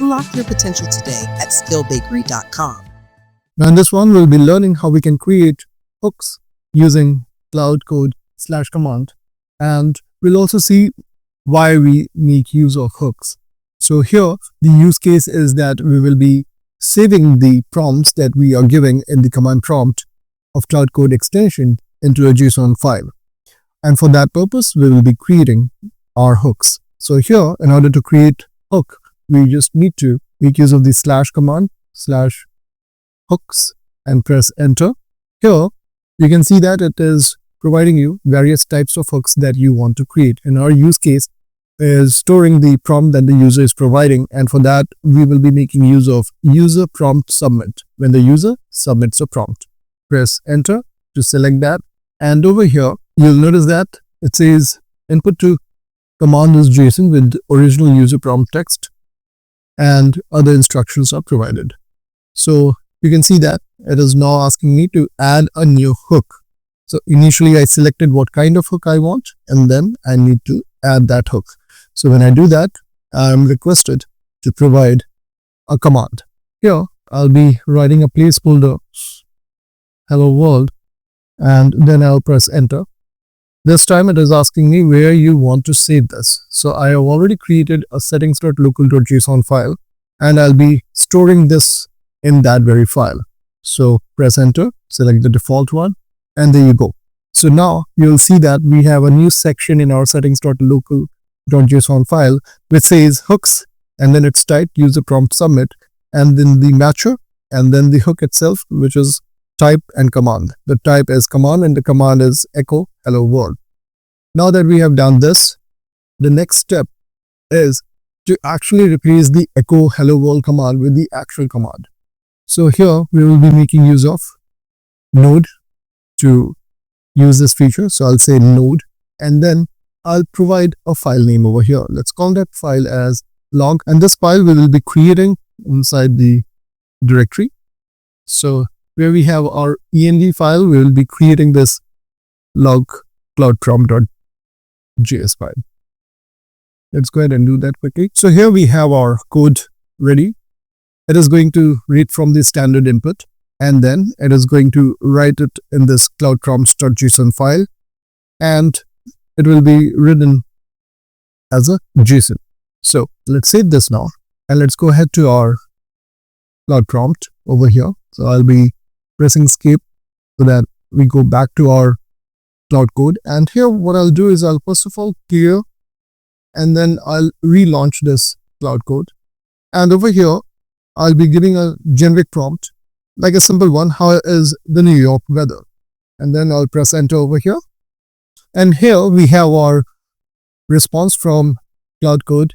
Unlock your potential today at skillbakery.com. Now in this one, we'll be learning how we can create hooks using Claude Code /command, and we'll also see why we make use of hooks. So here, the use case is that we will be saving the prompts that we are giving in the command prompt of Claude Code extension into a JSON file. And for that purpose, we will be creating our hooks. So here, in order to create hook, we just need to make use of the /command /hooks and press enter. Here, you can see that it is providing you various types of hooks that you want to create. And our use case is storing the prompt that the user is providing. And for that, we will be making use of user prompt submit. When the user submits a prompt, press enter to select that. And over here, you'll notice that it says input to command is JSON with original user prompt text, and other instructions are provided. So you can see that it is now asking me to add a new hook. So initially I selected what kind of hook I want, and then I need to add that hook. So when I do that, I'm requested to provide a command. Here, I'll be writing a placeholder hello world, and then I'll press enter. This time it is asking me where you want to save this. So I have already created a settings.local.json file, and I'll be storing this in that very file. So press enter, select the default one, and there you go. So now you'll see that we have a new section in our settings.local.json file which says hooks, and then it's type user prompt submit, and then the matcher, and then the hook itself, which is type and command. The type is command and the command is echo hello world. Now that we have done this, the next step is to actually replace the echo hello world command with the actual command. So here we will be making use of node to use this feature. So I'll say node, and then I'll provide a file name over here. Let's call that file as log, and this file we will be creating inside the directory. So where we have our env file, we will be creating this log cloudprompt.js file. Let's go ahead and do that quickly. So here we have our code ready. It is going to read from the standard input, and then it is going to write it in this cloudprompts.json file, and it will be written as a JSON. So let's save this now, and let's go ahead to our Claude prompt over here. So I'll be pressing escape so that we go back to our Claude Code. And here what I'll do is I'll first of all clear, and then I'll relaunch this Claude Code. And over here, I'll be giving a generic prompt, like a simple one, how is the New York weather? And then I'll press enter over here. And here we have our response from Claude Code,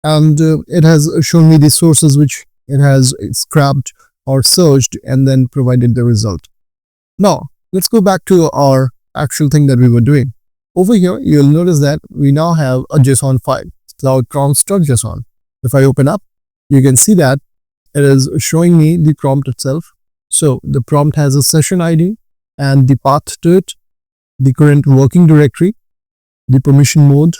and it has shown me the sources which it has scrapped or searched and then provided the result. Now, let's go back to our actual thing that we were doing. Over here, you'll notice that we now have a JSON file, cloudprompts.json. If I open up, you can see that it is showing me the prompt itself. So the prompt has a session ID and the path to it, the current working directory, the permission mode,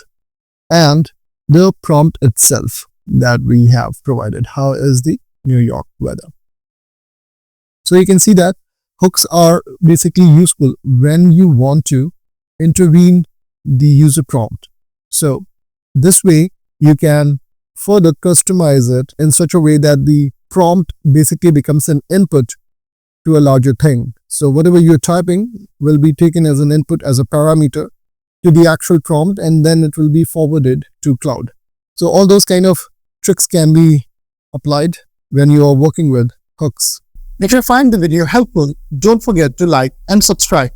and the prompt itself that we have provided. How is the New York weather? So you can see that hooks are basically useful when you want to intervene the user prompt. So this way you can further customize it in such a way that the prompt basically becomes an input to a larger thing. So whatever you're typing will be taken as an input, as a parameter to the actual prompt, and then it will be forwarded to Claude. So all those kind of tricks can be applied when you are working with hooks. If you find the video helpful, don't forget to like and subscribe.